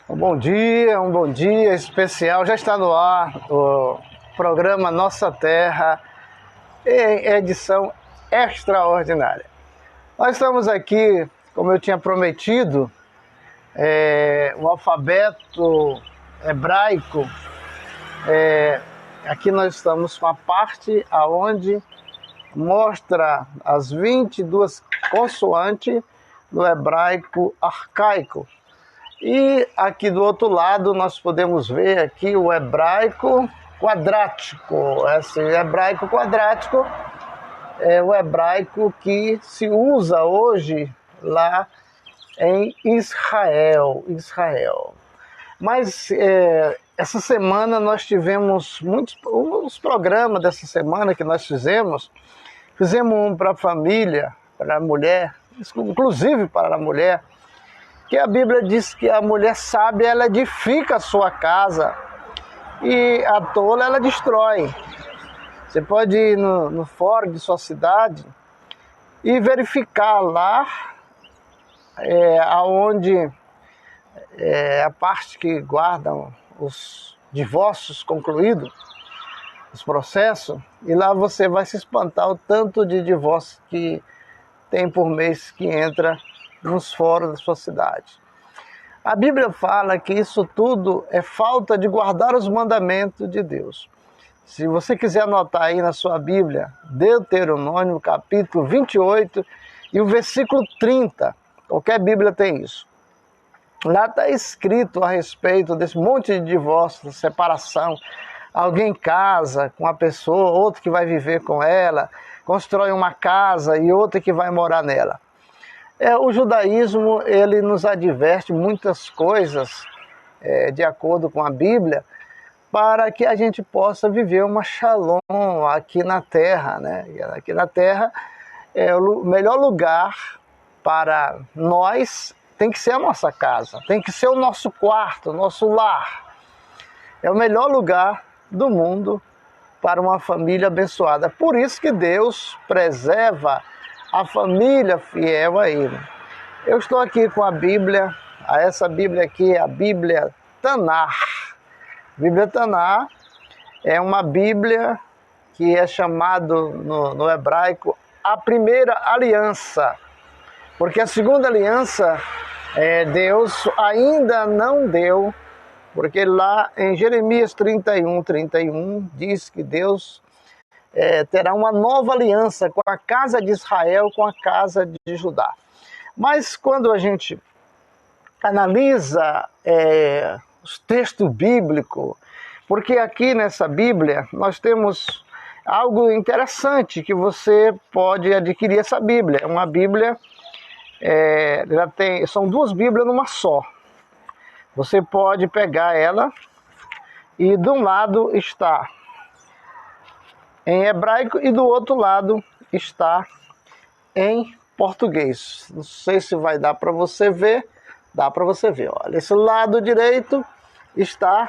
Um bom dia especial. Já está no ar o programa Nossa Terra, em edição extraordinária. Nós estamos aqui, como eu tinha prometido, o alfabeto hebraico. Aqui nós estamos com a parte onde mostra as 22 consoantes do hebraico arcaico. E aqui do outro lado nós podemos ver aqui o hebraico quadrático. Esse hebraico quadrático é o hebraico que se usa hoje lá em Israel. Mas essa semana nós tivemos muitos programas dessa semana que nós fizemos. Fizemos um para a família, para a mulher, inclusive para a mulher, que a Bíblia diz que a mulher sábia, ela edifica a sua casa e a tola, ela destrói. Você pode ir no fórum de sua cidade e verificar lá aonde a parte que guardam os divórcios concluídos, os processos, e lá você vai se espantar o tanto de divórcio que tem por mês que entra nos fóruns da sua cidade. A Bíblia fala que isso tudo é falta de guardar os mandamentos de Deus. Se você quiser anotar aí na sua Bíblia, Deuteronômio capítulo 28 e o versículo 30, qualquer Bíblia tem isso. Lá está escrito a respeito desse monte de divórcio, de separação. Alguém casa com uma pessoa, outro que vai viver com ela, constrói uma casa e outro que vai morar nela. O judaísmo, ele nos adverte muitas coisas, de acordo com a Bíblia, para que a gente possa viver uma shalom aqui na terra, né? E aqui na terra, o melhor lugar para nós tem que ser a nossa casa, tem que ser o nosso quarto, o nosso lar. É o melhor lugar do mundo para uma família abençoada. Por isso que Deus preserva a família fiel a Ele. Eu estou aqui com a Bíblia, essa Bíblia aqui é a Bíblia Tanar. A Bíblia Tanar é uma Bíblia que é chamado no hebraico a primeira aliança, porque a segunda aliança Deus ainda não deu, porque lá em Jeremias 31 diz que Deus terá uma nova aliança com a casa de Israel, com a casa de Judá. Mas quando a gente analisa os textos bíblicos, porque aqui nessa Bíblia nós temos algo interessante que você pode adquirir essa Bíblia. É uma Bíblia, são duas Bíblias numa só. Você pode pegar ela e de um lado está em hebraico e do outro lado está em português. Não sei se vai dar para você ver. Dá para você ver. Olha, esse lado direito está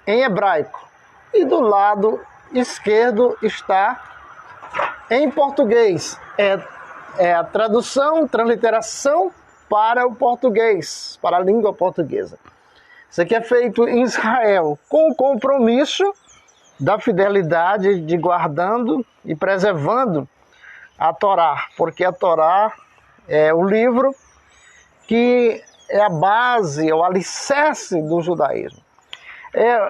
em hebraico e do lado esquerdo está em português. É a tradução, transliteração para o português, para a língua portuguesa. Isso aqui é feito em Israel com o compromisso da fidelidade de guardando e preservando a Torá, porque a Torá é o livro que é a base, é o alicerce do judaísmo.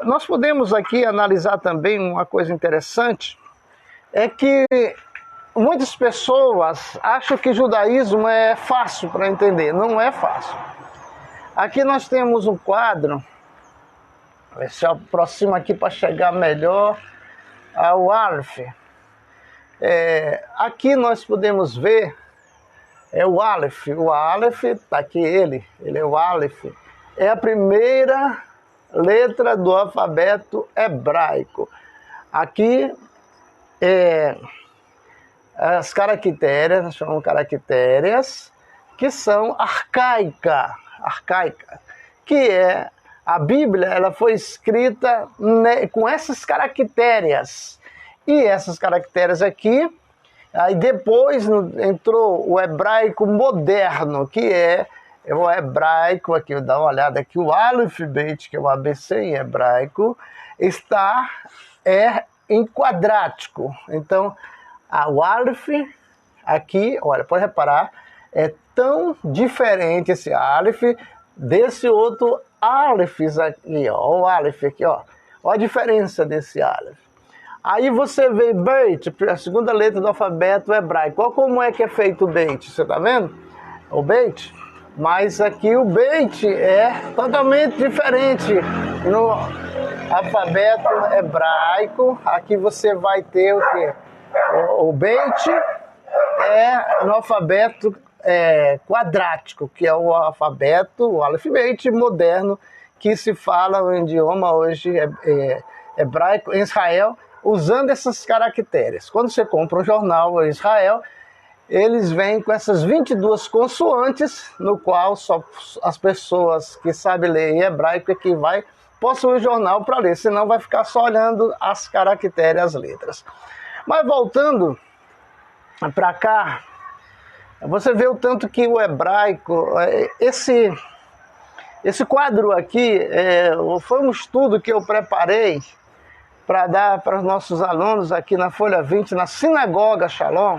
Nós podemos aqui analisar também uma coisa interessante, é que muitas pessoas acham que judaísmo é fácil para entender. Não é fácil. Aqui nós temos um quadro, se aproxima aqui para chegar melhor ao Aleph. Aqui nós podemos ver o Aleph. O Aleph, está aqui ele é o Aleph. É a primeira letra do alfabeto hebraico. Aqui as caracteres, nós chamamos caracteres, que são arcaica, que é a Bíblia, ela foi escrita com essas caracteres. E essas caracteres aqui, aí depois entrou o hebraico moderno, que é É o hebraico aqui, dá uma olhada aqui, o Aleph Bet, que é o ABC em hebraico, está em quadrático. Então, o Aleph aqui, olha, pode reparar, é tão diferente esse Aleph desse outro Aleph aqui, ó, o Aleph aqui, ó. Olha a diferença desse Aleph. Aí você vê Beit, a segunda letra do alfabeto hebraico. Olha como é que é feito o Beit, você tá vendo? O Beit. Mas aqui o Beit é totalmente diferente no alfabeto hebraico. Aqui você vai ter o quê? O Beit é no alfabeto quadrático, que é o alfabeto, o Aleph Bet moderno, que se fala o idioma hoje hebraico em Israel, usando essas caracteres. Quando você compra um jornal em Israel, eles vêm com essas 22 consoantes, no qual só as pessoas que sabem ler em hebraico é que vai possuir o jornal para ler, senão vai ficar só olhando as caracteres, as letras. Mas voltando para cá, você vê o tanto que o hebraico, esse quadro aqui, foi um estudo que eu preparei para dar para os nossos alunos aqui na Folha 20, na Sinagoga Shalom.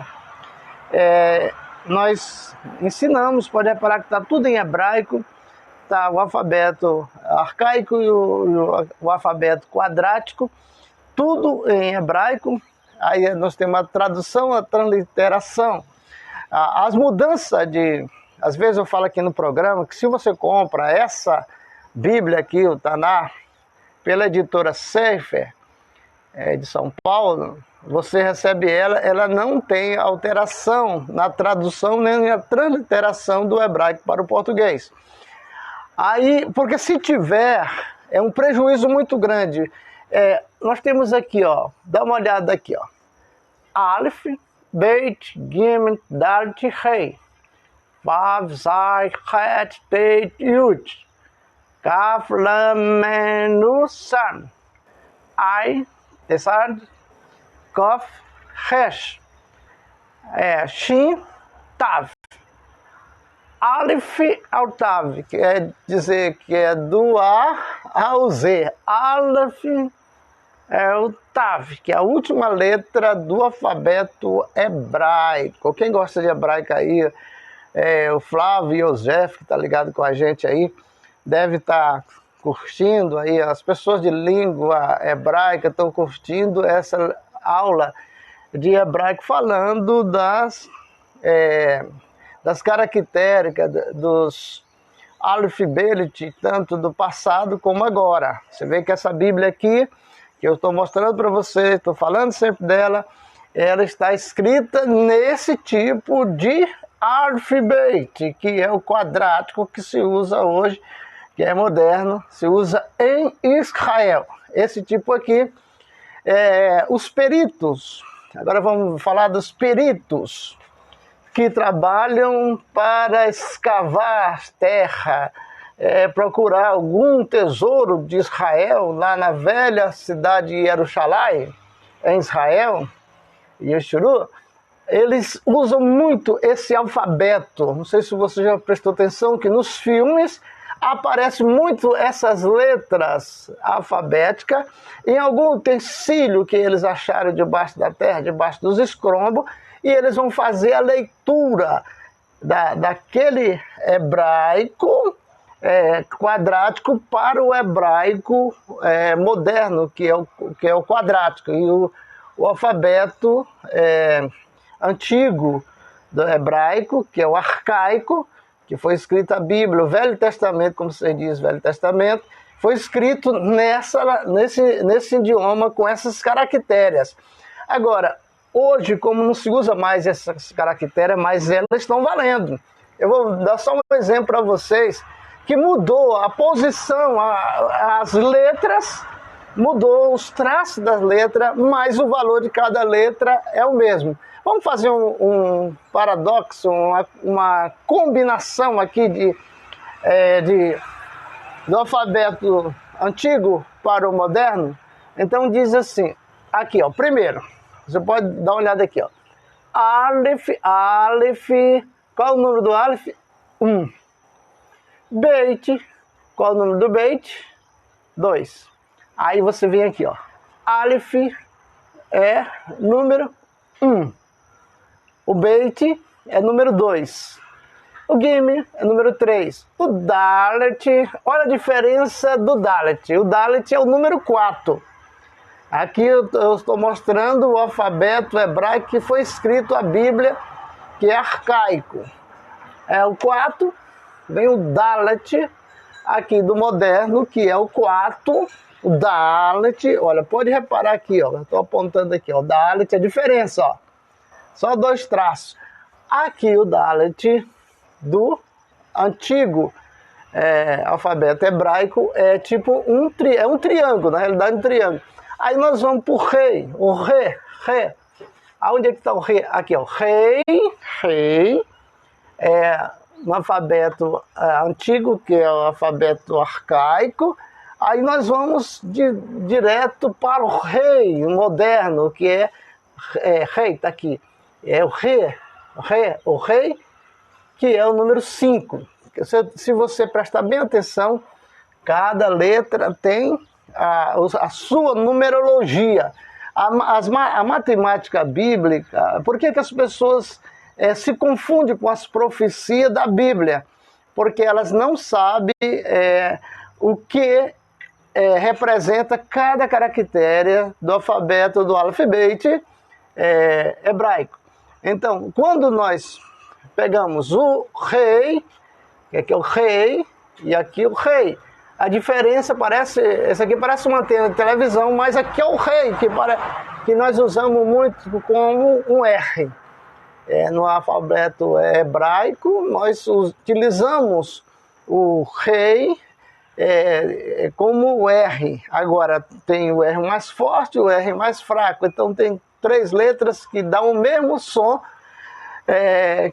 Nós ensinamos, pode reparar que está tudo em hebraico, tá o alfabeto arcaico e o alfabeto quadrático, tudo em hebraico. Aí nós temos a tradução, a transliteração, as mudanças às vezes eu falo aqui no programa que se você compra essa Bíblia aqui, o Taná, pela editora Sefer, de São Paulo, você recebe ela não tem alteração na tradução nem na transliteração do hebraico para o português. Aí, porque se tiver, é um prejuízo muito grande. Nós temos aqui, ó, dá uma olhada aqui, ó. Aleph, Beit, Gimel, Dalet, Rei. Vav, Zai, Het, Teit, Yud. Kaf, Lam, Mem, Nun, San. Ai, Tesad, Kof, Resh. Shin, Tav. Aleph ao Tav, que quer dizer que é do A ao Z. Aleph é o Tav, que é a última letra do alfabeto hebraico. Quem gosta de hebraico aí, o Flávio Yosef, que está ligado com a gente aí, deve estar curtindo aí. As pessoas de língua hebraica estão curtindo essa aula de hebraico falando das caracteres, dos Aleph Bet, tanto do passado como agora. Você vê que essa Bíblia aqui, que eu estou mostrando para você, estou falando sempre dela, ela está escrita nesse tipo de Aleph Bet, que é o quadrático que se usa hoje, que é moderno, se usa em Israel. Esse tipo aqui, os peritos, agora vamos falar dos peritos, que trabalham para escavar terra, procurar algum tesouro de Israel, lá na velha cidade de Jerusalém, em Israel, Yeshuru. Eles usam muito esse alfabeto. Não sei se você já prestou atenção que nos filmes aparecem muito essas letras alfabéticas em algum utensílio que eles acharam debaixo da terra, debaixo dos escombros, e eles vão fazer a leitura daquele hebraico quadrático para o hebraico moderno, que é o quadrático. E o alfabeto antigo do hebraico, que é o arcaico, que foi escrito a Bíblia, o Velho Testamento, como você diz, Velho Testamento, foi escrito nesse idioma com essas caracteres. Agora, hoje, como não se usa mais essas caracteres, mas elas estão valendo. Eu vou dar só um exemplo para vocês, que mudou a posição, as letras, mudou os traços das letras, mas o valor de cada letra é o mesmo. Vamos fazer um paradoxo, uma combinação aqui do alfabeto antigo para o moderno. Então diz assim, aqui ó, primeiro, você pode dar uma olhada aqui ó. Aleph, qual é o número do Aleph? 1. Beit, qual é o número do Beit? 2. Aí você vem aqui, ó. Aleph é número 1. O Beit é número 2. O Gimel é número 3. O Dalet, olha a diferença do Dalet. O Dalet é o número 4. Aqui eu estou mostrando o alfabeto hebraico que foi escrito a Bíblia, que é arcaico. É o 4, vem o Dalet, aqui do moderno, que é o 4. O Dalet, olha, pode reparar aqui, ó. Estou apontando aqui, ó. O Dalet, a diferença, ó. Só 2 traços. Aqui o Dalet do antigo alfabeto hebraico é tipo um triângulo, na realidade um triângulo. Aí nós vamos para o rei, o rei. Aonde é que está o rei? Aqui, ó, rei, no alfabeto antigo, que é o alfabeto arcaico. Aí nós vamos direto para o rei moderno, que é rei, está aqui. É o rei, que é o número 5. Se você prestar bem atenção, cada letra tem a sua numerologia. A matemática bíblica, por que as pessoas se confundem com as profecias da Bíblia? Porque elas não sabem o que representa cada caractere do alfabeto do alfabeto hebraico. Então, quando nós pegamos o rei, que aqui é o rei, e aqui o rei, a diferença esse aqui parece uma antena de televisão, mas aqui é o rei, que nós usamos muito como um R. No alfabeto hebraico, nós utilizamos o rei como o R. Agora, tem o R mais forte e o R mais fraco. Então, tem 3 letras que dão o mesmo som,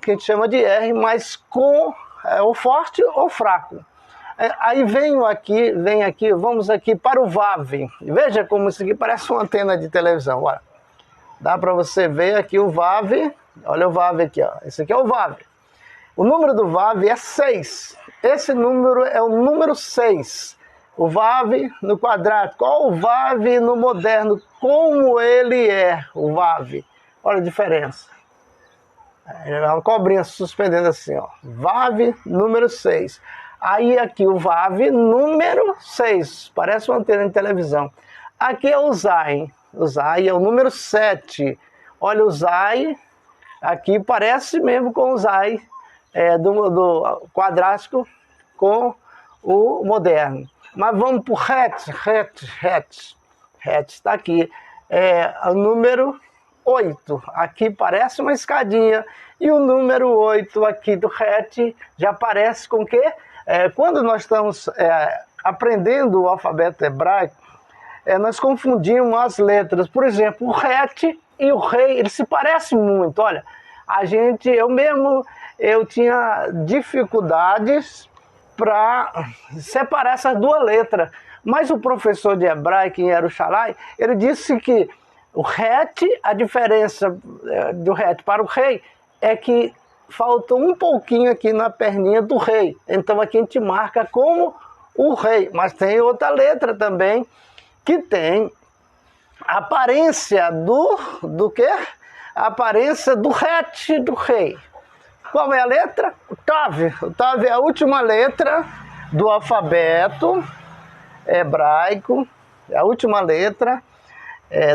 que a gente chama de R, mas com o forte ou fraco. Aí vem aqui, vamos aqui para o Vav. Veja como isso aqui parece uma antena de televisão. Olha. Dá para você ver aqui o Vav. Olha o Vav aqui, ó. Esse aqui é o Vav. O número do Vav é 6. Esse número é o número 6. O Vav no quadrado. Qual o Vav no moderno? Como ele é, o Vav? Olha a diferença. É uma cobrinha suspendendo assim, ó. Vav número 6. Aí aqui o Vav número 6. Parece uma antena de televisão. Aqui é o Zai. O Zai é o número 7. Olha o Zai. Aqui parece mesmo com o Zai do quadrático com o moderno. Mas vamos para o Het. Het está aqui. O número 8. Aqui parece uma escadinha. E o número 8 aqui do Het já parece com o quê? Quando nós estamos aprendendo o alfabeto hebraico, nós confundimos as letras. Por exemplo, o Het e o rei, eles se parecem muito. Olha, eu tinha dificuldades para separar essas 2 letras. Mas o professor de hebraico em Yerushalayim, ele disse que o Het, a diferença do Het para o rei é que falta um pouquinho aqui na perninha do rei. Então aqui a gente marca como o rei. Mas tem outra letra também que tem a aparência do quê? A aparência do Het, do rei. Qual é a letra? O Tav. O Tav é a última letra do alfabeto hebraico. É a última letra.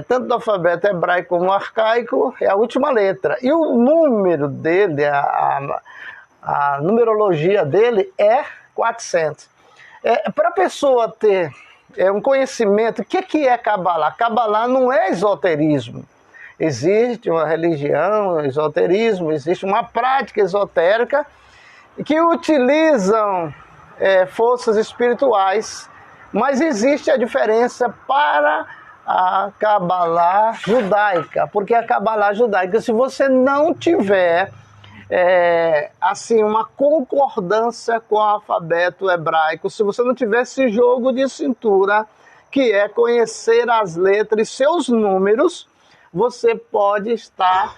Tanto do alfabeto hebraico como arcaico, é a última letra. E o número dele, a numerologia dele é 400. Para a pessoa ter um conhecimento, o que é Kabbalah? Kabbalah não é esoterismo. Existe uma religião, esoterismo, existe uma prática esotérica que utilizam forças espirituais, mas existe a diferença para a Kabbalah judaica, porque a Kabbalah judaica, se você não tiver assim uma concordância com o alfabeto hebraico, se você não tiver esse jogo de cintura, que é conhecer as letras e seus números, você pode estar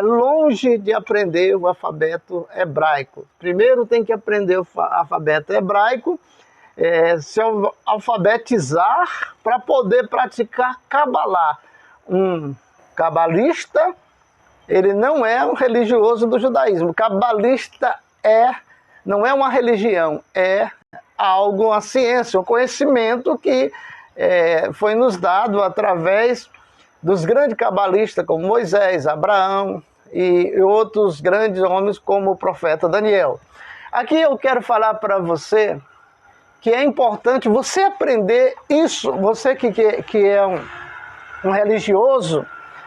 longe de aprender o alfabeto hebraico. Primeiro tem que aprender o alfabeto hebraico, se alfabetizar para poder praticar Cabalá. Um cabalista, ele não é um religioso do judaísmo. Cabalista não é uma religião, é algo, uma ciência, um conhecimento que foi nos dado através dos grandes cabalistas como Moisés, Abraão e outros grandes homens como o profeta Daniel. Aqui eu quero falar para você que é importante você aprender isso, você que é um religioso,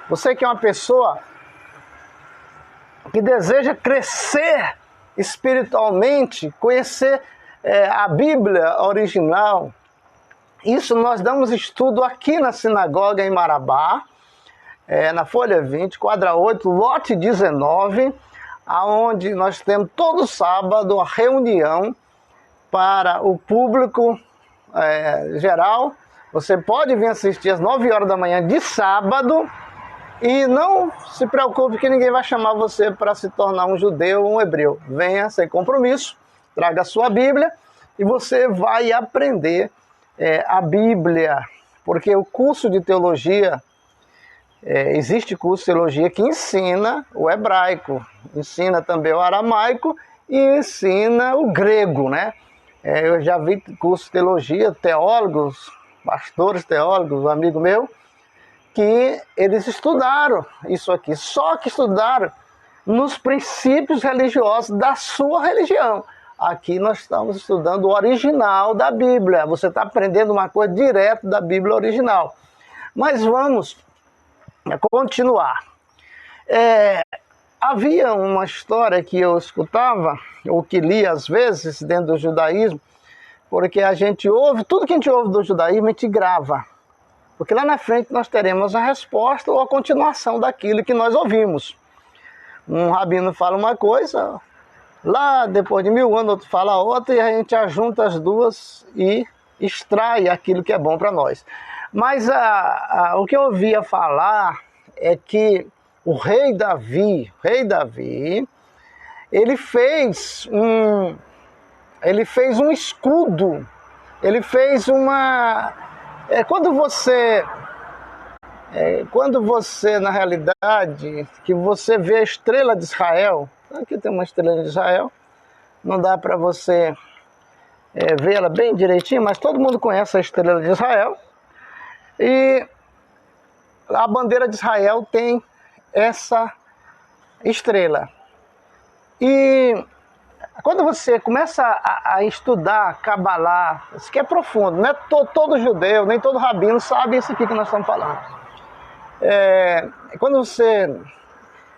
você que é uma pessoa que deseja crescer espiritualmente, conhecer a Bíblia original. Isso nós damos estudo aqui na sinagoga em Marabá, na folha 20, quadra 8, lote 19, aonde nós temos todo sábado uma reunião para o público geral. Você pode vir assistir às 9 horas da manhã de sábado e não se preocupe que ninguém vai chamar você para se tornar um judeu ou um hebreu. Venha sem compromisso, traga a sua Bíblia e você vai aprender a Bíblia, porque o curso de teologia, existe curso de teologia que ensina o hebraico, ensina também o aramaico e ensina o grego, né? Eu já vi curso de teologia, teólogos, pastores teólogos, um amigo meu, que eles estudaram isso aqui, só que estudaram nos princípios religiosos da sua religião. Aqui nós estamos estudando o original da Bíblia. Você está aprendendo uma coisa direto da Bíblia original. Mas vamos continuar. Havia uma história que eu escutava, ou que lia às vezes dentro do judaísmo, porque a gente ouve, tudo que a gente ouve do judaísmo a gente grava. Porque lá na frente nós teremos a resposta ou a continuação daquilo que nós ouvimos. Um rabino fala uma coisa, lá depois de 1000 anos outro fala outra, e a gente ajunta as duas e extrai aquilo que é bom para nós. Mas o que eu ouvia falar é que o rei Davi, ele fez um escudo, ele fez uma... Quando você, na realidade, que você vê a estrela de Israel, aqui tem uma estrela de Israel, não dá para você ver ela bem direitinho, mas todo mundo conhece a estrela de Israel, e a bandeira de Israel tem essa estrela. E quando você começa a estudar Cabalá, isso que é profundo, não é todo judeu, nem todo rabino sabe isso aqui que nós estamos falando.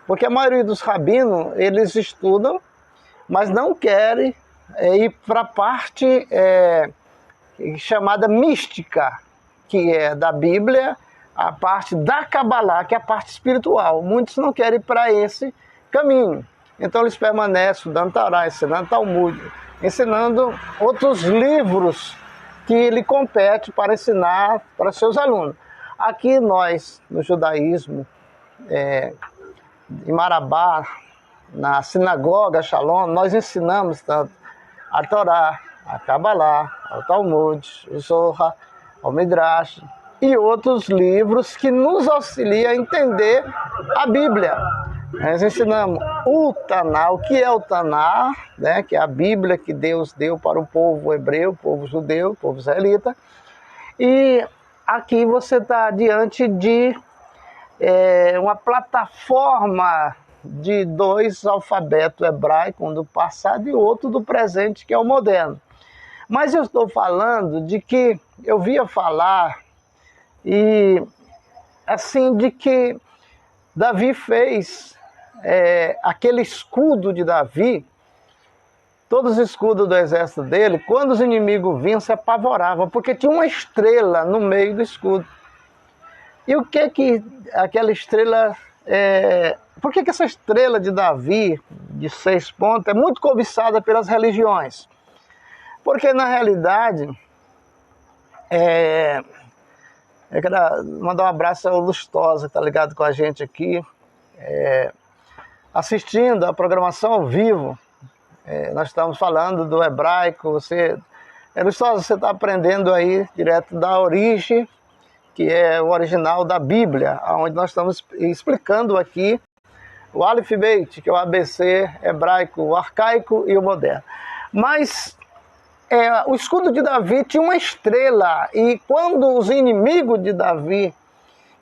Porque a maioria dos rabinos, eles estudam, mas não querem ir para a parte chamada mística, que é da Bíblia, a parte da Cabalá, que é a parte espiritual. Muitos não querem ir para esse caminho. Então eles permanecem estudando Torá, ensinando Talmud, ensinando outros livros que lhe compete para ensinar para seus alunos. Aqui nós, no judaísmo, em Marabá, na sinagoga Shalom, nós ensinamos tanto a Torá, a Cabalá, o Talmud, o Zohar, o Midrash e outros livros que nos auxiliam a entender a Bíblia. Nós ensinamos o Taná, o que é o Taná, né, que é a Bíblia que Deus deu para o povo hebreu, o povo judeu, o povo israelita. E aqui você está diante de uma plataforma de 2 alfabetos hebraicos, um do passado e outro do presente, que é o moderno. Mas eu estou falando de que eu via falar de que Davi fez aquele escudo de Davi. Todos os escudos do exército dele, quando os inimigos vinham, se apavoravam, porque tinha uma estrela no meio do escudo. E o que aquela estrela... por que essa estrela de Davi, de 6 pontos, é muito cobiçada pelas religiões? Porque, na realidade, eu quero mandar um abraço ao Lustosa, que está ligado com a gente aqui. assistindo a programação ao vivo, nós estamos falando do hebraico, você está aprendendo aí direto da origem, que é o original da Bíblia, onde nós estamos explicando aqui o Aleph Beit, que é o ABC hebraico, o arcaico e o moderno. Mas o escudo de Davi tinha uma estrela, e quando os inimigos de Davi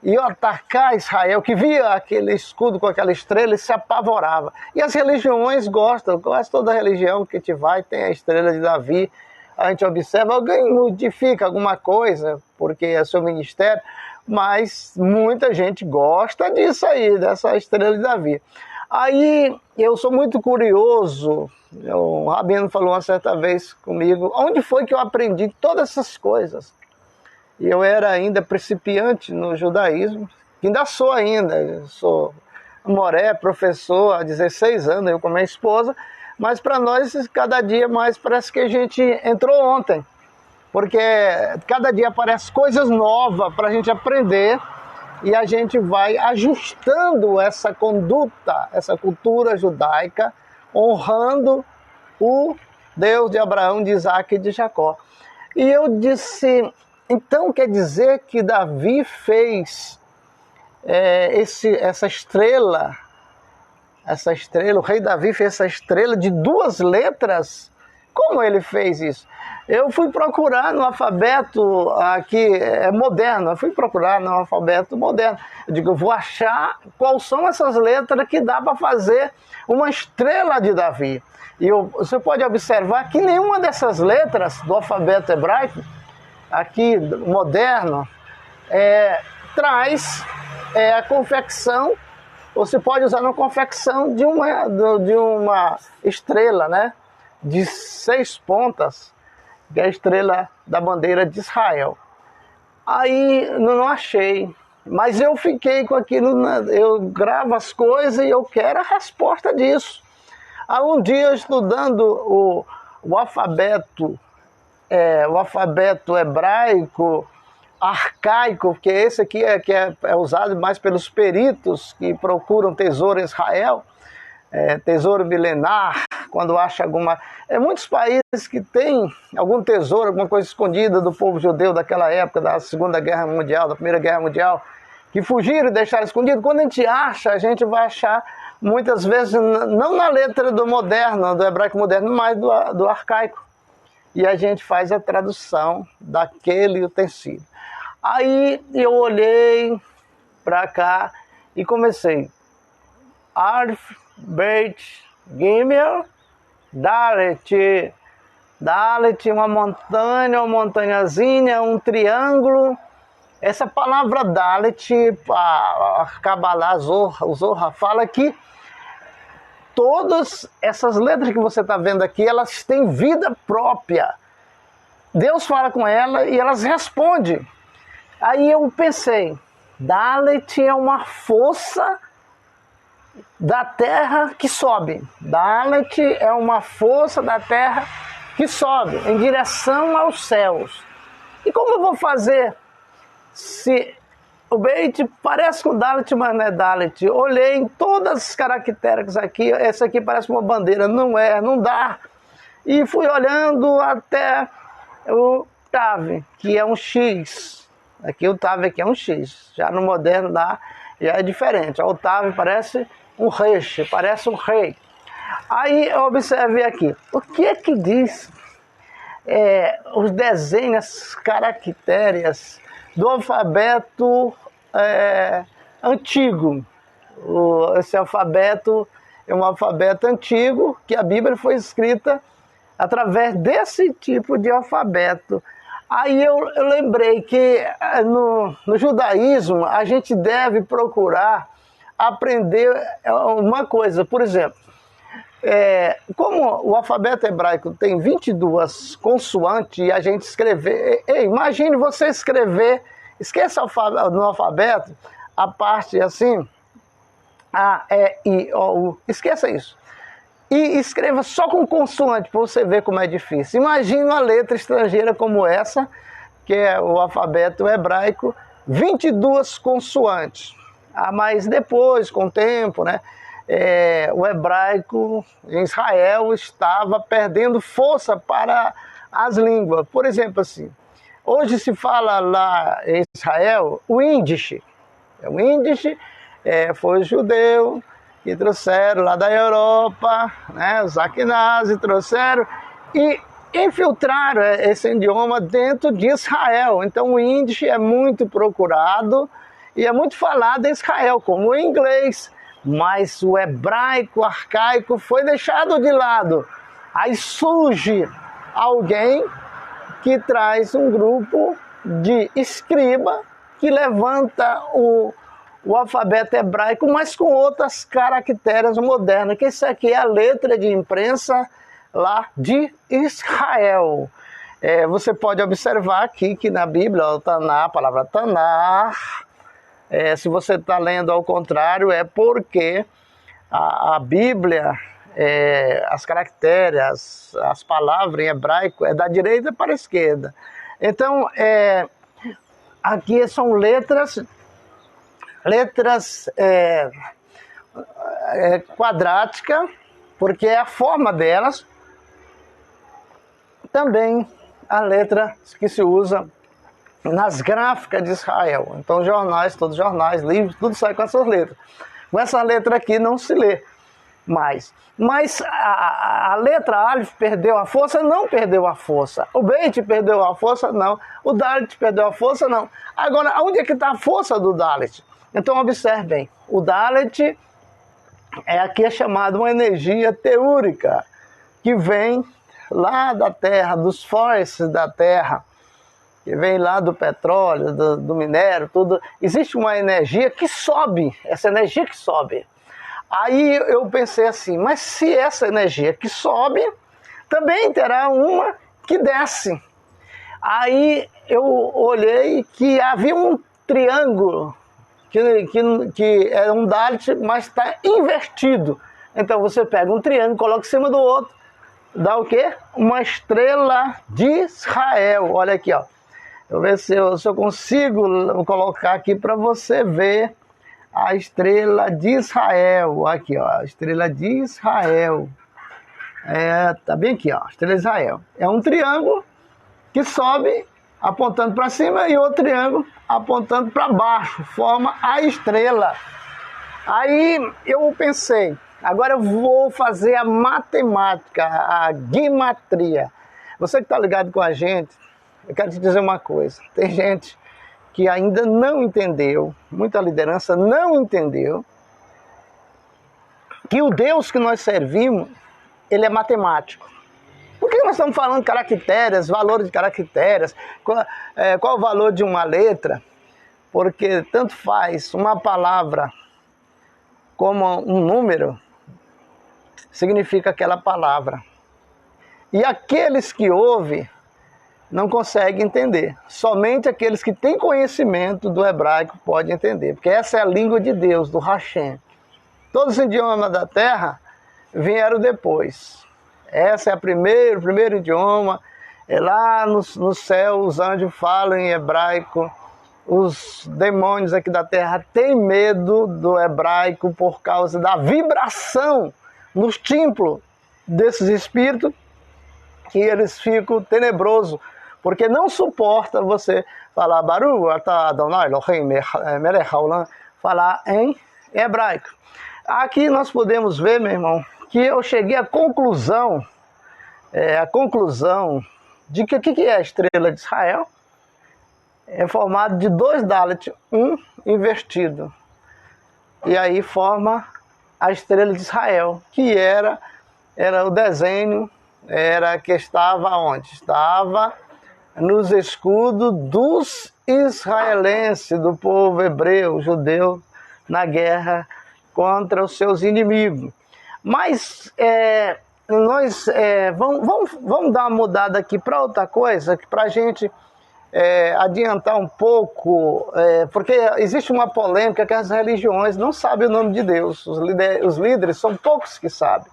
iam atacar Israel, que via aquele escudo com aquela estrela, ele se apavorava. E as religiões gostam, quase toda religião que a gente vai tem a estrela de Davi. A gente observa, alguém modifica alguma coisa, porque é seu ministério, mas muita gente gosta disso aí, dessa estrela de Davi. Aí eu sou muito curioso, o Rabino falou uma certa vez comigo, onde foi que eu aprendi todas essas coisas? E eu era ainda principiante no judaísmo, que ainda sou ainda, sou moré, professor há 16 anos, eu com minha esposa, mas para nós cada dia mais parece que a gente entrou ontem, porque cada dia aparecem coisas novas para a gente aprender e a gente vai ajustando essa conduta, essa cultura judaica, honrando o Deus de Abraão, de Isaac e de Jacó. E eu disse, então quer dizer que Davi fez essa estrela, o rei Davi fez essa estrela de 2 letras? Como ele fez isso? Eu fui procurar no alfabeto aqui moderno, Eu digo, eu vou achar quais são essas letras que dá para fazer uma estrela de Davi. E você pode observar que nenhuma dessas letras do alfabeto hebraico, aqui moderno, traz a confecção. Você pode usar na confecção de uma estrela, né? De 6 pontas, que é a estrela da bandeira de Israel. Aí não achei, mas eu fiquei com aquilo, eu gravo as coisas e eu quero a resposta disso. Há um dia estudando o alfabeto hebraico, arcaico, que esse aqui que é usado mais pelos peritos que procuram tesouro em Israel, tesouro milenar, quando acha muitos países que têm algum tesouro, alguma coisa escondida do povo judeu daquela época, da Segunda Guerra Mundial, da Primeira Guerra Mundial, que fugiram e deixaram escondido. Quando a gente acha, a gente vai achar, muitas vezes, não na letra do moderno, do hebraico moderno, mas do arcaico. E a gente faz a tradução daquele utensílio. Aí eu olhei para cá e comecei. Aleph, Beit, Gimel, Dalet. Dalet, uma montanhazinha, um triângulo. Essa palavra Dalet, a Kabbalah, o Zohar, fala que todas essas letras que você está vendo aqui, elas têm vida própria. Deus fala com ela e elas respondem. Aí eu pensei, Dalet é uma força da terra que sobe. Dalet é uma força da terra que sobe em direção aos céus. E como eu vou fazer se o Beit parece com Dalet, mas não é Dalet? Olhei em todas as caracteres aqui, essa aqui parece uma bandeira, não dá. E fui olhando até o Tav, que é um X. Aqui o Tav aqui é um X. Já no moderno já é diferente. O Tav parece um Resh, parece um rei. Aí eu observei aqui. O que é que diz os desenhos, as caracteres do alfabeto antigo? Esse alfabeto é um alfabeto antigo, que a Bíblia foi escrita através desse tipo de alfabeto. Aí eu lembrei que no judaísmo a gente deve procurar aprender uma coisa. Por exemplo, como o alfabeto hebraico tem 22 consoantes e a gente escrever... imagine você escrever... Esqueça no alfabeto a parte assim... A, E, I, O, U. Esqueça isso. E escreva só com consoante para você ver como é difícil. Imagine uma letra estrangeira como essa, que é o alfabeto hebraico, 22 consoantes. Mas depois, com o tempo, né, o hebraico em Israel estava perdendo força para as línguas. Por exemplo, assim, hoje se fala lá em Israel o Yiddish. O Yiddish foi judeu que trouxeram lá da Europa, né, os Ashkenazes trouxeram e infiltraram esse idioma dentro de Israel. Então o Yiddish é muito procurado e é muito falado em Israel, como o inglês. Mas o hebraico arcaico foi deixado de lado. Aí surge alguém que traz um grupo de escriba que levanta o alfabeto hebraico, mas com outras caracteres modernas, que isso aqui é a letra de imprensa lá de Israel. Você pode observar aqui que na Bíblia, o Taná, a palavra Taná, se você está lendo ao contrário, é porque a Bíblia, as caracteres, as palavras em hebraico, é da direita para a esquerda. Então, aqui são letras quadráticas, porque é a forma delas. Também a letra que se usa nas gráficas de Israel. Então jornais, todos jornais, livros, tudo sai com essas letras. Com essa letra aqui não se lê mais. Mas a letra Aleph perdeu a força? Não perdeu a força. O Beit perdeu a força? Não. O Dalet perdeu a força? Não. Agora, onde é que está a força do Dalet? Então observem, o Dalet aqui é chamado uma energia teúrica, que vem lá da terra, dos fósseis da terra, que vem lá do petróleo, do minério, tudo. Existe uma energia que sobe, essa energia que sobe. Aí eu pensei assim, mas se essa energia que sobe, também terá uma que desce. Aí eu olhei que havia um triângulo, que é um Dalet, mas está invertido. Então você pega um triângulo, coloca em cima do outro, dá o quê? Uma estrela de Israel. Olha aqui, ó. Vou ver se eu consigo colocar aqui para você ver a estrela de Israel. Aqui, ó, a estrela de Israel. Tá bem aqui, ó, a estrela de Israel. É um triângulo que sobe apontando para cima e outro triângulo apontando para baixo, forma a estrela. Aí eu pensei, agora eu vou fazer a matemática, a guimatria. Você que está ligado com a gente, eu quero te dizer uma coisa. Tem gente que ainda não entendeu, muita liderança não entendeu, que o Deus que nós servimos, ele é matemático. Por que nós estamos falando caracteres, valores de caracteres, qual o valor de uma letra? Porque tanto faz uma palavra como um número, significa aquela palavra. E aqueles que ouvem não conseguem entender. Somente aqueles que têm conhecimento do hebraico podem entender, porque essa é a língua de Deus, do Hashem. Todos os idiomas da terra vieram depois. Essa é o primeiro idioma. Lá no céu os anjos falam em hebraico. Os demônios aqui da terra têm medo do hebraico por causa da vibração nos tímpanos desses espíritos, que eles ficam tenebrosos, porque não suporta você falar Baruch atah Adonai Elohim melech haolam, falar em hebraico. Aqui nós podemos ver, meu irmão, que eu cheguei à conclusão, de que o que é a estrela de Israel? É formado de dois Dalet, um invertido. E aí forma a estrela de Israel, que era o desenho, que estava onde? Estava nos escudos dos israelenses, do povo hebreu, judeu, na guerra contra os seus inimigos. Mas nós vamos dar uma mudada aqui para outra coisa, para a gente adiantar um pouco, porque existe uma polêmica que as religiões não sabem o nome de Deus, os líderes são poucos que sabem.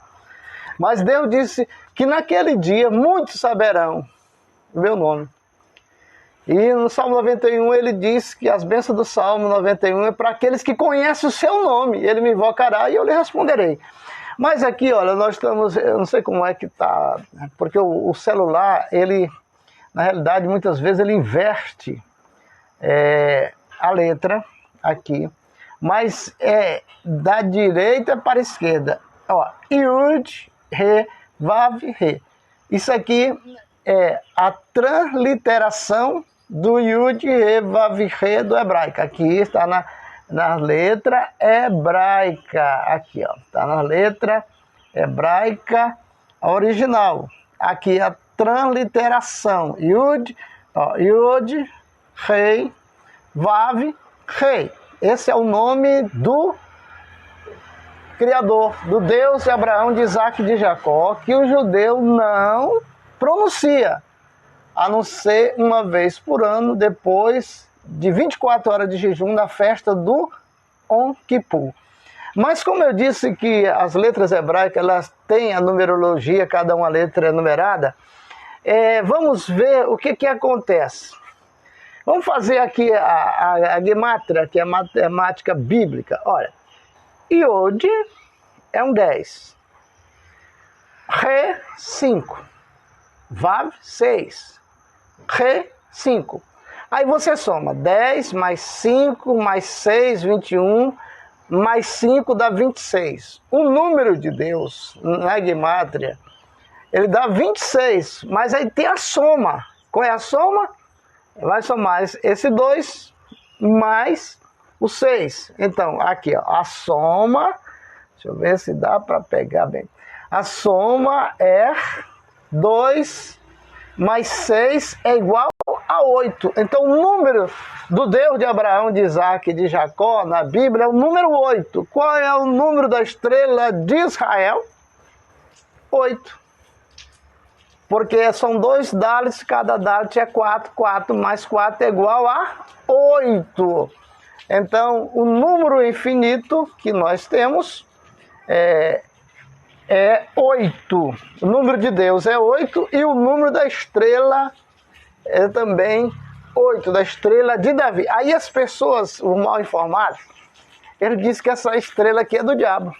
Mas Deus disse que naquele dia muitos saberão o meu nome. E no Salmo 91 ele diz que as bênçãos do Salmo 91 é para aqueles que conhecem o seu nome. Ele me invocará e eu lhe responderei. Mas aqui, olha, nós estamos, eu não sei como é que está, porque o celular, ele, na realidade, muitas vezes ele inverte a letra aqui, mas é da direita para a esquerda. Ó, Yud, Re, Vav, Re. Isso aqui é a transliteração do Yud, Re, Vav, Re do hebraico. Aqui está na letra hebraica, aqui ó, está na letra hebraica original. Aqui a transliteração, Yud, ó, Yud, Rei, Vav, Rei. Esse é o nome do Criador, do Deus de Abraão, de Isaac e de Jacó, que o judeu não pronuncia, a não ser uma vez por ano, depois de 24 horas de jejum na festa do Yom Kippur. Mas como eu disse que as letras hebraicas elas têm a numerologia, cada uma letra é numerada, vamos ver o que acontece. Vamos fazer aqui a gemátria, que é a matemática bíblica. Olha, Iod é um 10, Re 5, Vav 6, Re 5. Aí você soma 10 mais 5 mais 6, 21, mais 5 dá 26. O número de Deus, na gemátria, ele dá 26, mas aí tem a soma. Qual é a soma? Vai somar esse 2 mais o 6. Então, aqui, ó, a soma, deixa eu ver se dá para pegar bem. A soma é 2 mais 6 é igual a 8. Então, o número do Deus de Abraão, de Isaac e de Jacó, na Bíblia, é o número 8. Qual é o número da estrela de Israel? 8. Porque são 2 dálites, cada dálit é 4. 4 mais 4 é igual a 8. Então, o número infinito que nós temos é 8. O número de Deus é 8 e o número da estrela é também 8, da estrela de Davi. Aí as pessoas, o mal informado, ele diz que essa estrela aqui é do diabo.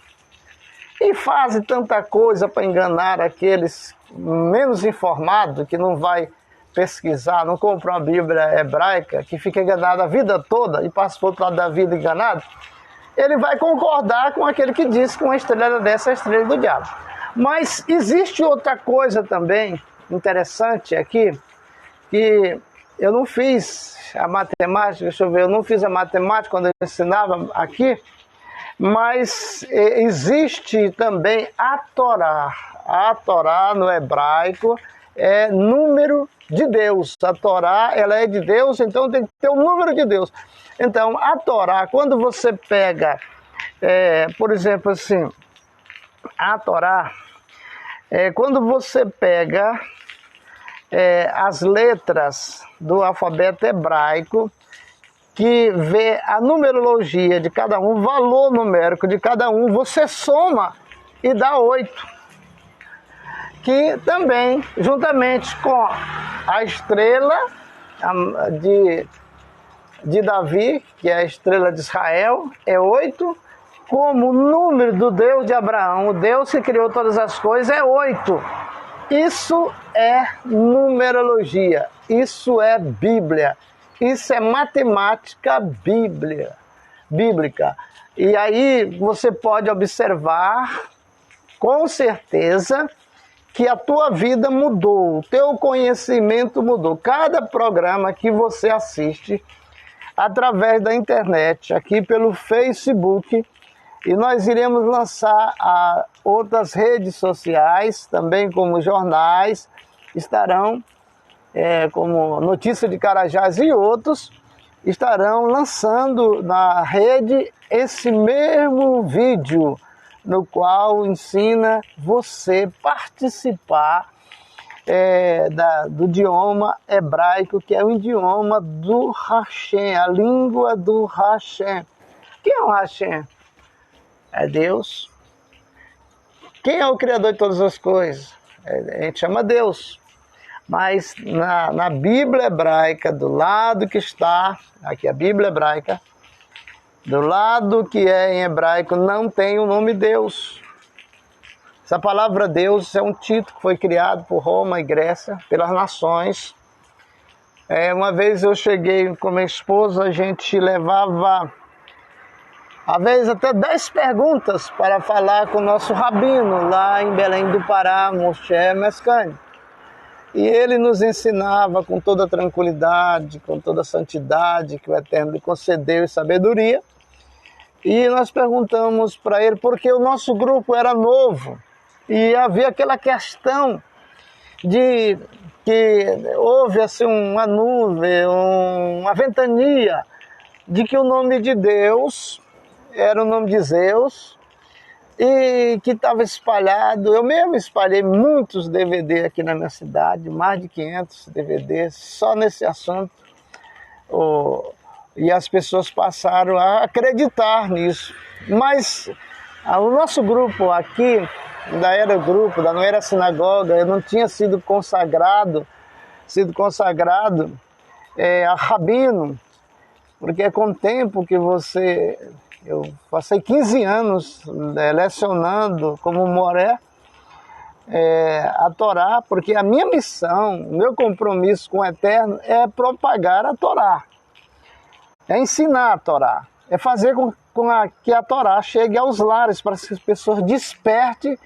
E fazem tanta coisa para enganar aqueles menos informados, que não vai pesquisar, não compra uma Bíblia hebraica, que fica enganado a vida toda e passa para o outro lado da vida enganado. Ele vai concordar com aquele que diz que uma estrela dessa é a estrela do diabo. Mas existe outra coisa também interessante aqui, que eu não fiz a matemática, deixa eu ver, eu não fiz a matemática quando eu ensinava aqui, mas existe também a Torá. A Torá no hebraico é número de Deus. A Torá, ela é de Deus, então tem que ter o número de Deus. Então, a Torá, quando você pega, por exemplo, assim, a Torá, quando você pega as letras do alfabeto hebraico, que vê a numerologia de cada um, o valor numérico de cada um, você soma e dá 8. Que também, juntamente com a estrela de Davi, que é a estrela de Israel, é 8, como o número do Deus de Abraão, o Deus que criou todas as coisas, é 8. Isso é numerologia, isso é Bíblia, isso é matemática bíblica. E aí você pode observar, com certeza, que a tua vida mudou, o teu conhecimento mudou. Cada programa que você assiste através da internet, aqui pelo Facebook, e nós iremos lançar outras redes sociais, também como jornais, estarão, como Notícia de Carajás e outros, estarão lançando na rede esse mesmo vídeo, no qual ensina você participar do idioma hebraico, que é o idioma do Hashem, a língua do Hashem. Quem é o Hashem? É Deus. Quem é o Criador de todas as coisas? A gente chama Deus. Mas na Bíblia hebraica, do lado que está, aqui a Bíblia hebraica, do lado que é em hebraico, não tem o nome Deus. Essa palavra Deus é um título que foi criado por Roma e Grécia, pelas nações. Uma vez eu cheguei com minha esposa, a gente levava, às vezes, até 10 perguntas para falar com o nosso rabino, lá em Belém do Pará, Moshe Mescani. E ele nos ensinava com toda tranquilidade, com toda santidade, que o Eterno lhe concedeu e sabedoria. E nós perguntamos para ele, porque o nosso grupo era novo, e havia aquela questão de que houve assim, uma nuvem, uma ventania, de que o nome de Deus era o nome de Zeus, e que estava espalhado. Eu mesmo espalhei muitos DVDs aqui na minha cidade, mais de 500 DVDs, só nesse assunto. E as pessoas passaram a acreditar nisso. Mas o nosso grupo aqui, ainda era grupo, não era sinagoga, eu não tinha sido consagrado a rabino, porque com o tempo que eu passei 15 anos lecionando como moré a Torá, porque a minha missão, o meu compromisso com o Eterno é propagar a Torá, é ensinar a Torá, é fazer com que a Torá chegue aos lares, para que as pessoas despertem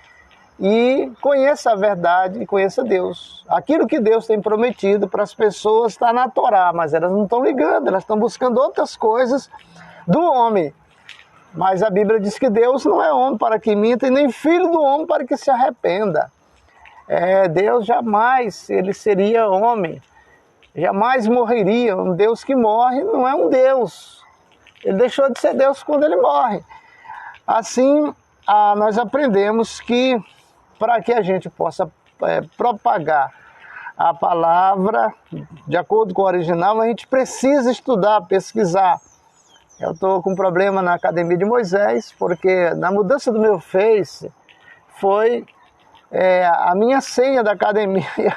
e conheçam a verdade e conheçam Deus. Aquilo que Deus tem prometido para as pessoas está na Torá, mas elas não estão ligando, elas estão buscando outras coisas do homem. Mas a Bíblia diz que Deus não é homem para que minta, e nem filho do homem para que se arrependa. Deus jamais, ele seria homem, jamais morreria. Um Deus que morre não é um Deus. Ele deixou de ser Deus quando ele morre. Assim, nós aprendemos que para que a gente possa propagar a palavra de acordo com o original, a gente precisa estudar, pesquisar. Eu estou com um problema na Academia de Moisés, porque na mudança do meu Face foi a minha senha da academia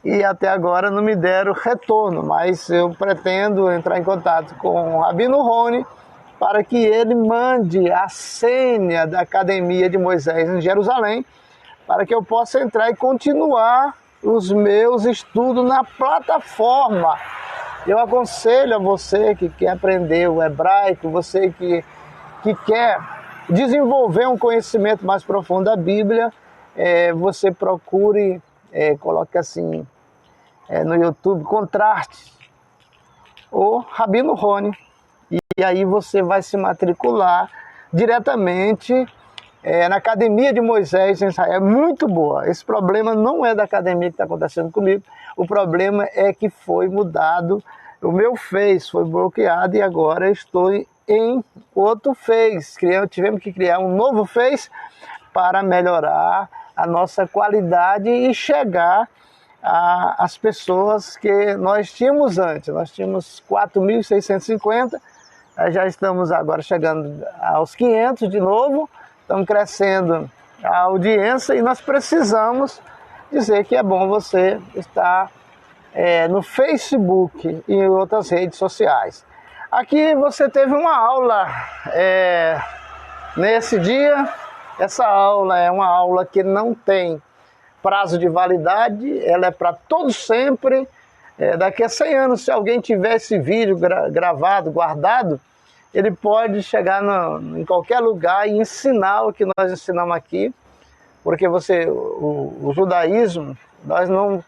e até agora não me deram retorno, mas eu pretendo entrar em contato com o Rabino Rony para que ele mande a senha da Academia de Moisés em Jerusalém, para que eu possa entrar e continuar os meus estudos na plataforma. Eu aconselho a você que quer aprender o hebraico, você que quer desenvolver um conhecimento mais profundo da Bíblia, você procure, coloque assim no YouTube, Contraste, ou Rabino Rony, e aí você vai se matricular diretamente na Academia de Moisés em Israel. É muito boa. Esse problema não é da academia que está acontecendo comigo, o problema é que foi mudado, o meu Face foi bloqueado e agora estou em outro Face. Tivemos que criar um novo Face para melhorar a nossa qualidade e chegar às pessoas que nós tínhamos antes. Nós tínhamos 4.650, já estamos agora chegando aos 500 de novo, estamos crescendo a audiência e nós precisamos dizer que é bom você estar no Facebook e em outras redes sociais. Aqui você teve uma aula nesse dia. Essa aula é uma aula que não tem prazo de validade, ela é para todos sempre. Daqui a 100 anos, se alguém tiver esse vídeo gravado, guardado, ele pode chegar em qualquer lugar e ensinar o que nós ensinamos aqui, porque o judaísmo, nós não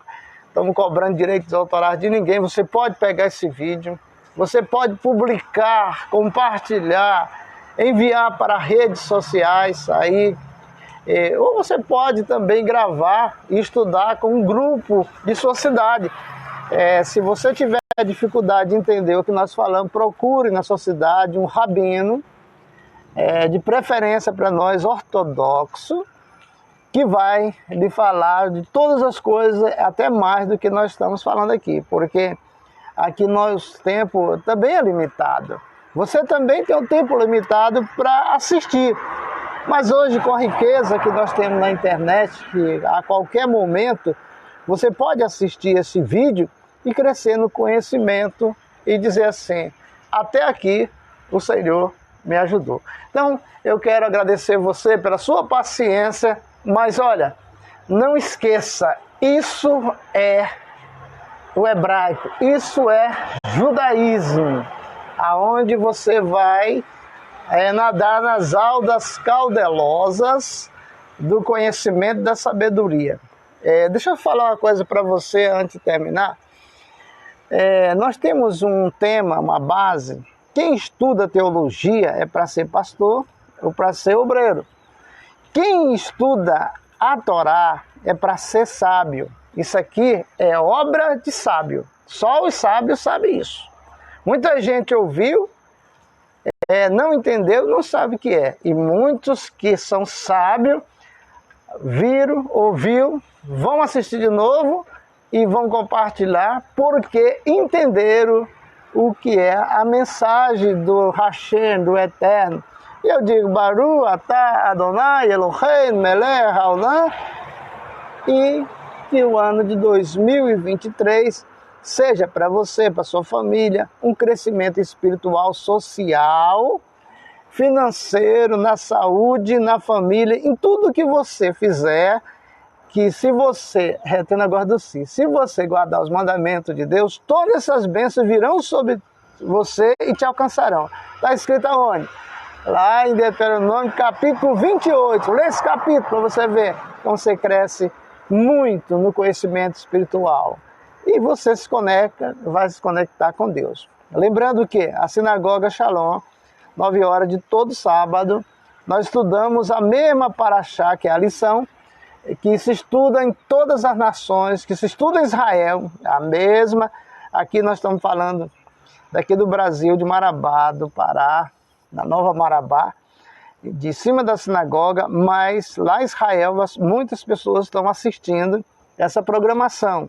estamos cobrando direitos autorais de ninguém. Você pode pegar esse vídeo, você pode publicar, compartilhar, enviar para redes sociais, ou você pode também gravar e estudar com um grupo de sua cidade. Se você tiver dificuldade de entender o que nós falamos, procure na sua cidade um rabino, de preferência para nós ortodoxo, que vai lhe falar de todas as coisas, até mais do que nós estamos falando aqui, porque aqui nosso tempo também é limitado. Você também tem um tempo limitado para assistir, mas hoje, com a riqueza que nós temos na internet, que a qualquer momento você pode assistir esse vídeo e crescer no conhecimento e dizer assim, até aqui o Senhor me ajudou. Então, eu quero agradecer você pela sua paciência, mas olha, não esqueça, isso é o hebraico, isso é judaísmo, aonde você vai nadar nas aldas caudelosas do conhecimento da sabedoria. Deixa eu falar uma coisa para você antes de terminar. Nós temos um tema, uma base. Quem estuda teologia é para ser pastor ou para ser obreiro. Quem estuda a Torá é para ser sábio. Isso aqui é obra de sábio. Só os sábios sabem isso. Muita gente ouviu, não entendeu, não sabe o que é. E muitos que são sábios viram, ouviu, vão assistir de novo e vão compartilhar porque entenderam o que é a mensagem do Hashem, do Eterno. E eu digo, Baruch atah Adonai Eloheinu melech haolam, e que o ano de 2023 seja para você, para sua família, um crescimento espiritual, social, financeiro, na saúde, na família, em tudo que você fizer, que se você, retendo agora do si, se você guardar os mandamentos de Deus, todas essas bênçãos virão sobre você e te alcançarão. Está escrito aonde? Lá em Deuteronômio, capítulo 28. Lê esse capítulo para você ver como você cresce muito no conhecimento espiritual. E você se conecta, vai se conectar com Deus. Lembrando que a Sinagoga Shalom, 9 horas de todo sábado, nós estudamos a mesma paraxá, que é a lição, que se estuda em todas as nações, que se estuda em Israel, a mesma. Aqui nós estamos falando daqui do Brasil, de Marabá, do Pará, da Nova Marabá, de cima da sinagoga, mas lá em Israel muitas pessoas estão assistindo essa programação.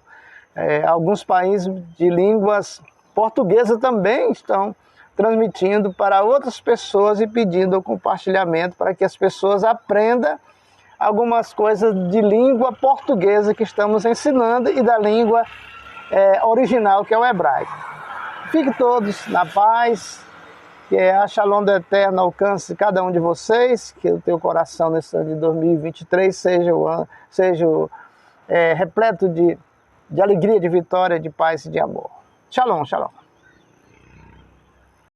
Alguns países de línguas portuguesas também estão transmitindo para outras pessoas e pedindo o compartilhamento para que as pessoas aprendam algumas coisas de língua portuguesa que estamos ensinando e da língua original, que é o hebraico. Fiquem todos na paz, que a Shalom do Eterno alcance cada um de vocês, que o teu coração nesse ano de 2023 seja repleto de alegria, de vitória, de paz e de amor. Shalom, shalom.